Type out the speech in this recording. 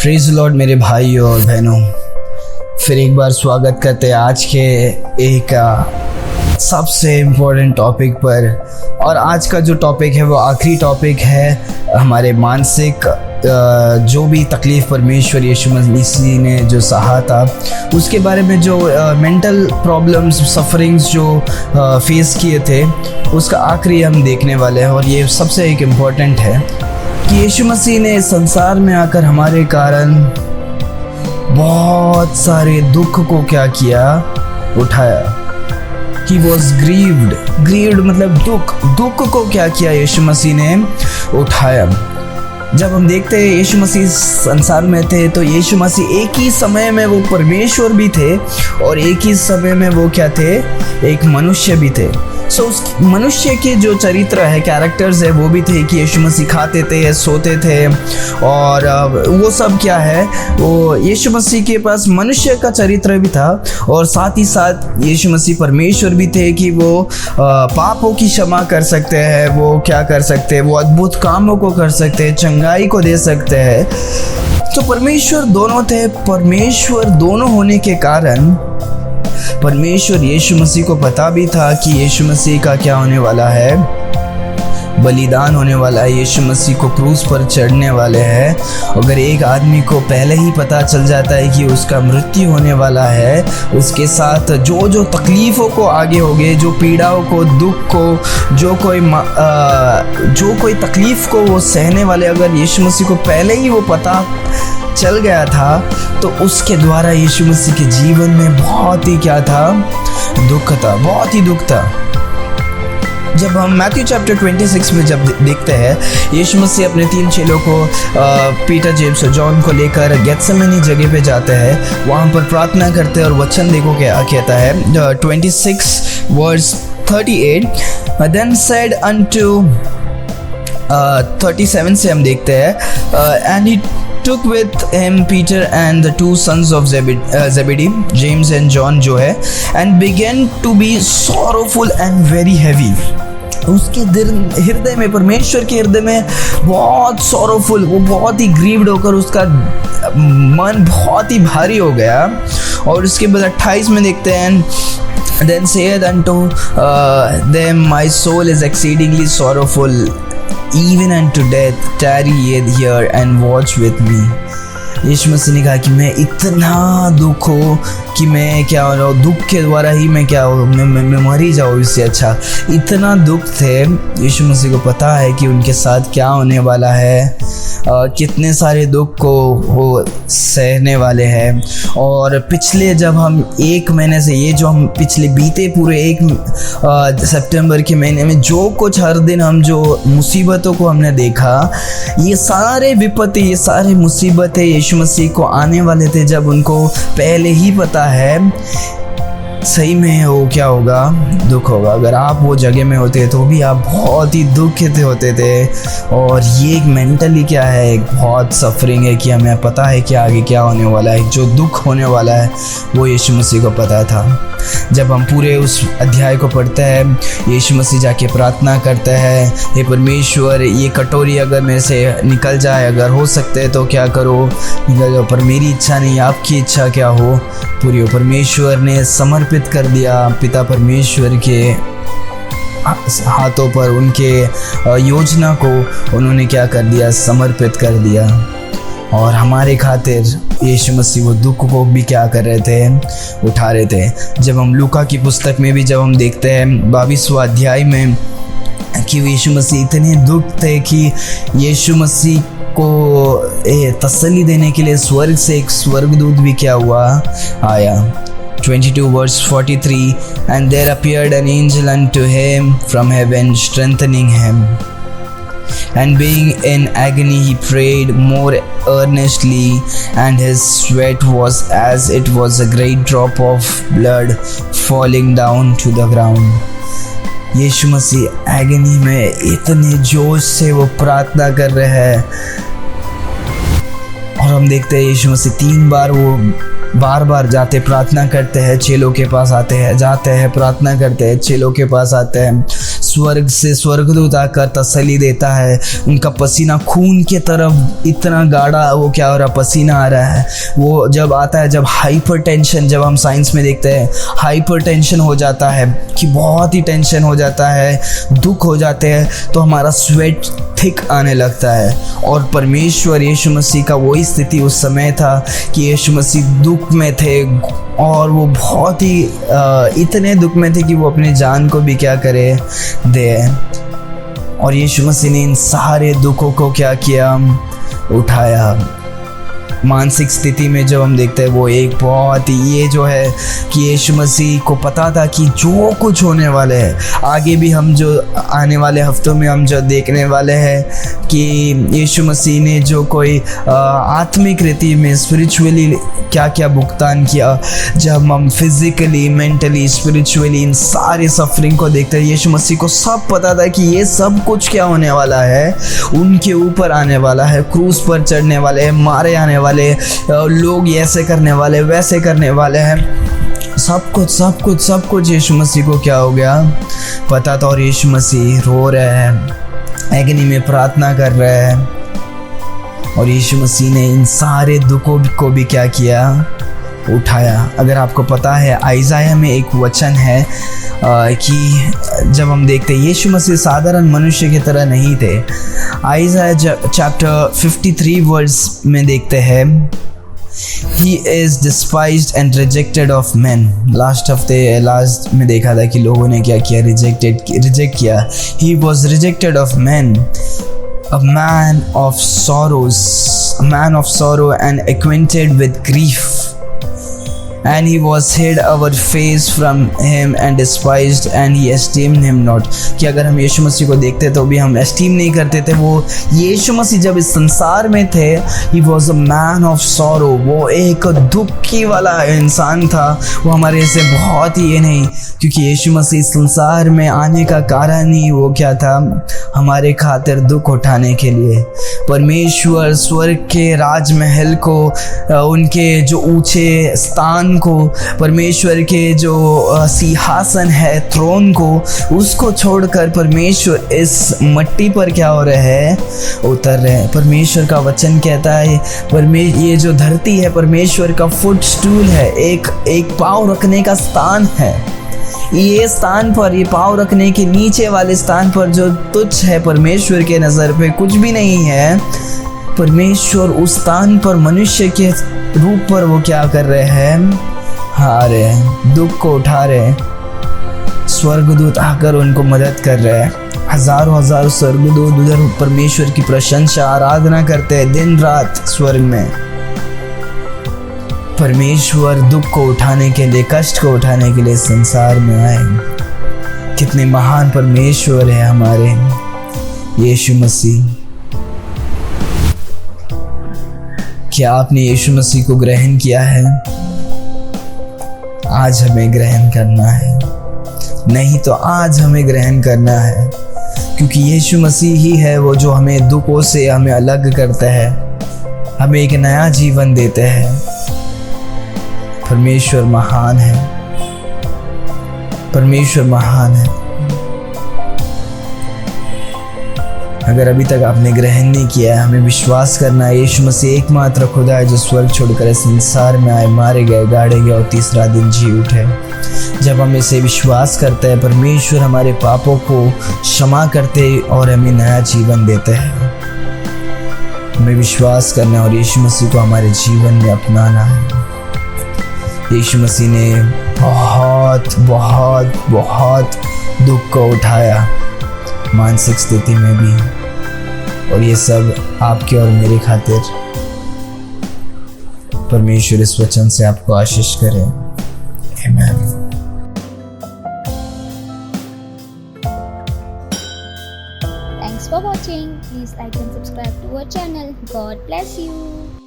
Praise Lord मेरे भाई और बहनों, फिर एक बार स्वागत करते हैं आज के एक सबसे इम्पोर्टेंट टॉपिक पर। और आज का जो टॉपिक है वो आखिरी टॉपिक है हमारे मानसिक जो भी तकलीफ़ परमेश्वर यीशु मसीह ने जो सहा था उसके बारे में, जो मेंटल प्रॉब्लम्स सफरिंग्स जो फेस किए थे उसका आखिरी हम देखने वाले हैं। और ये सबसे एक इम्पोर्टेंट है कि यीशु मसीह ने संसार में आकर हमारे कारण बहुत सारे दुख को क्या किया, उठाया। He was grieved मतलब दुख को क्या किया, यीशु मसीह ने उठाया। जब हम देखते हैं यीशु मसीह संसार में थे तो यीशु मसीह एक ही समय में वो परमेश्वर भी थे और एक ही समय में वो क्या थे, एक मनुष्य भी थे। उस मनुष्य के जो चरित्र है, कैरेक्टर्स है, वो भी थे कि यीशु मसीह खाते थे, सोते थे और वो सब क्या है, वो यीशु मसीह के पास मनुष्य का चरित्र भी था और साथ ही साथ यीशु मसीह परमेश्वर भी थे कि वो पापों की क्षमा कर सकते हैं, वो क्या कर सकते हैं, वो अद्भुत कामों को कर सकते हैं, चंगाई को दे सकते हैं। तो परमेश्वर दोनों थे। परमेश्वर दोनों होने के कारण परमेश्वर यीशु मसीह को पता भी था कि यीशु मसीह का क्या होने वाला है, बलिदान होने वाला है, यीशु मसीह को क्रूस पर चढ़ने वाले हैं। अगर एक आदमी को पहले ही पता चल जाता है कि उसका मृत्यु होने वाला है, उसके साथ जो तकलीफ़ों को आगे होगे, जो पीड़ाओं को, दुख को, जो कोई तकलीफ़ को वो सहने वाले, अगर यीशु मसीह को पहले ही वो पता चल गया था तो उसके द्वारा यीशु मसीह के जीवन में बहुत ही क्या था, दुख था, बहुत ही दुख था। जब हम मैथ्यू चैप्टर 26 में जब देखते हैं, यीशु मसीह अपने 3 चेलों को पीटर, जेम्स और जॉन को लेकर गेत्सेमनी जगह पे जाते हैं, वहाँ पर प्रार्थना करते हैं और वचन देखो क्या कहता है, 26 वर्स 38, देन सेड अनटू 37 से हम देखते हैं, and he took with him Peter and the 2 sons of Zebedee, James and John जो है, and began to be sorrowful and very heavy। उसके हृदय में, परमेश्वर के हृदय में बहुत sorrowful, वो बहुत ही grieved होकर उसका मन बहुत ही भारी हो गया। और उसके बाद 28 में देखते हैं, then said unto them, my soul is exceedingly sorrowful even unto death, tarry ye here and watch with me। यीशु मसीह ने कहा कि मैं इतना दुख हो कि मैं क्या हो रहा हूँ, दुख के द्वारा ही मैं क्या हो, मैं मर ही जाऊँ, इससे अच्छा। इतना दुख थे। यीशु मसीह को पता है कि उनके साथ क्या होने वाला है, कितने सारे दुख को वो सहने वाले हैं। और पिछले जब हम 1 महीने से, ये जो हम पिछले बीते पूरे 1 सितंबर के महीने में जो कुछ हर दिन हम जो मुसीबतों को हमने देखा, ये सारे विपत्ति, ये सारे मुसीबतें यीशु मसीह को आने वाले थे। जब उनको पहले ही पता है सही में वो क्या होगा, दुख होगा। अगर आप वो जगह में होते तो भी आप बहुत ही दुखित होते थे। और ये एक मेंटली क्या है, एक बहुत सफरिंग है कि हमें पता है कि आगे क्या होने वाला है, जो दुख होने वाला है वो यीशु मसीह को पता था। जब हम पूरे उस अध्याय को पढ़ते हैं, यीशु मसीह जाके प्रार्थना करते हैं, हे परमेश्वर, ये कटोरी अगर मेरे से निकल जाए, अगर हो सकते है तो क्या करो, निकल जाओ, पर मेरी इच्छा नहीं, आपकी इच्छा क्या हो पूरी हो। परमेश्वर ने समर्पित कर दिया पिता परमेश्वर के हाथों पर, उनके योजना को उन्होंने क्या कर दिया, समर्पित कर दिया। और हमारे खातिर यीशु मसीह वो दुख को भी क्या कर रहे थे, उठा रहे थे। जब हम लूका की पुस्तक में भी जब हम देखते हैं 22वां अध्याय में कि यीशु मसीह इतने दुख थे कि यीशु मसीह को तसल्ली देने के लिए स्वर्ग से एक स्वर्गदूत भी क्या हुआ, आया। 22 verse 43, and there appeared an angel unto him from heaven, strengthening him. And being in agony he prayed more earnestly, and his sweat was as it was a great drop of blood falling down to the ground। Yeshu Masih agony में इतने जोश से वो प्रार्थना कर रहे हैं। और हम देखते हैं यीशु मसीह 3 बार वो बार बार जाते प्रार्थना करते हैं, चेलों के पास आते हैं, जाते हैं प्रार्थना करते हैं, चेलों के पास आते हैं। स्वर्ग से स्वर्गदूत आकर तसल्ली देता है। उनका पसीना खून के तरफ इतना गाढ़ा वो क्या हो रहा, पसीना आ रहा है। वो जब आता है, जब हाइपरटेंशन, जब हम साइंस में देखते हैं हाइपरटेंशन हो जाता है कि बहुत ही टेंशन हो जाता है, दुख हो जाते हैं, तो हमारा स्वेट थिक आने लगता है। और परमेश्वर यीशु मसीह का वही स्थिति उस समय था कि यीशु मसीह दुख में थे और वो बहुत ही इतने दुख में थे कि वो अपनी जान को भी क्या करे, दे। और यीशु मसीह ने इन सारे दुखों को क्या किया, उठाया। मानसिक स्थिति में जब हम देखते हैं वो एक बहुत ही ये जो है कि यीशु मसीह को पता था कि जो कुछ होने वाले है, आगे भी हम जो आने वाले हफ्तों में हम जो देखने वाले हैं कि यीशु मसीह ने जो कोई आत्मिक रीति में स्पिरिचुअली क्या क्या भुगतान किया। जब हम फिजिकली, मेंटली, स्पिरिचुअली इन सारे सफरिंग को देखते हैं, यीशु मसीह को सब पता था कि ये सब कुछ क्या होने वाला है, उनके ऊपर आने वाला है, क्रूस पर चढ़ने वाले हैं, मारे आने वाले लोग, ऐसे करने वाले, वैसे करने वाले हैं। सब कुछ यीशु मसीह को क्या हो गया, पता था। और यीशु मसीह रो रहे हैं, एगनी में प्रार्थना कर रहे हैं। और यीशु मसीह ने इन सारे दुखों को भी क्या किया, उठाया। अगर आपको पता है आइज़ाया में एक वचन है कि जब हम देखते हैं यीशु मसीह साधारण मनुष्य की तरह नहीं थे। आइज़ाया चैप्टर 53 वर्स में देखते हैं, He is despised and rejected of men। Last में देखा था कि लोगों ने क्या किया, रिजेक्ट किया। He was rejected of men, a man of sorrow and acquainted with grief, and he was hid our face from him and despised, and he esteemed him not। कि अगर हम यीशु मसीह को देखते तो भी हम एस्टीम नहीं करते थे। वो यीशु मसीह जब इस संसार में थे, he was a man of sorrow, वो एक दुखी वाला इंसान था। वो हमारे से बहुत ही ये नहीं, क्योंकि यीशु मसीह संसार में आने का कारण ही वो क्या था, हमारे खातिर दुख उठाने के लिए। परमेश्वर स्वर्ग के राजमहल को, उनके जो ऊंचे स्थान को, परमेश्वर के जो सिंहासन है, थ्रोन को, उसको छोड़कर परमेश्वर इस मिट्टी पर क्या हो रहे हैं, उतर रहे हैं। परमेश्वर का वचन कहता है ये जो धरती है परमेश्वर का फुट स्टूल है, एक पाँव रखने का स्थान है। ये स्थान पर, ये पाँव रखने के नीचे वाले स्थान पर जो तुच्छ है परमेश्वर के नज़र पे कुछ भी नहीं है, परमेश्वर उस स्थान पर मनुष्य के रूप पर वो क्या कर रहे हैं, आ रहे हैं, दुख को उठा रहे हैं। स्वर्गदूत आकर उनको मदद कर रहे हैं। हजारों स्वर्गदूत उधर परमेश्वर की प्रशंसा, आराधना करते हैं दिन रात स्वर्ग में। परमेश्वर दुख को उठाने के लिए, कष्ट को उठाने के लिए संसार में आए। कितने महान परमेश्वर है हमारे यीशु मसीह। क्या आपने यीशु मसीह को ग्रहण किया है? आज हमें ग्रहण करना है, नहीं तो आज हमें ग्रहण करना है, क्योंकि यीशु मसीह ही है वो जो हमें दुखों से हमें अलग करता है, हमें एक नया जीवन देते हैं। परमेश्वर महान है, परमेश्वर महान है। अगर अभी तक आपने ग्रहण नहीं किया है, हमें विश्वास करना है यीशु मसीह एकमात्र खुदा है जो स्वर्ग छोड़कर इस संसार में आए, मारे गए, गाड़े गए और तीसरा दिन जी उठे। जब हम इसे विश्वास करते हैं, परमेश्वर हमारे पापों को क्षमा करते और हमें नया जीवन देते हैं। हमें विश्वास करना है और यीशु मसीह को हमारे जीवन में अपनाना है। यीशु मसीह ने बहुत बहुत बहुत दुख को उठाया, मानसिक स्थिति में भी, और ये सब आपके और मेरे खातिर। परमेश्वर इस वचन से आपको आशीष करे। आमीन। Thanks for watching. Please like and subscribe to our channel. God bless you.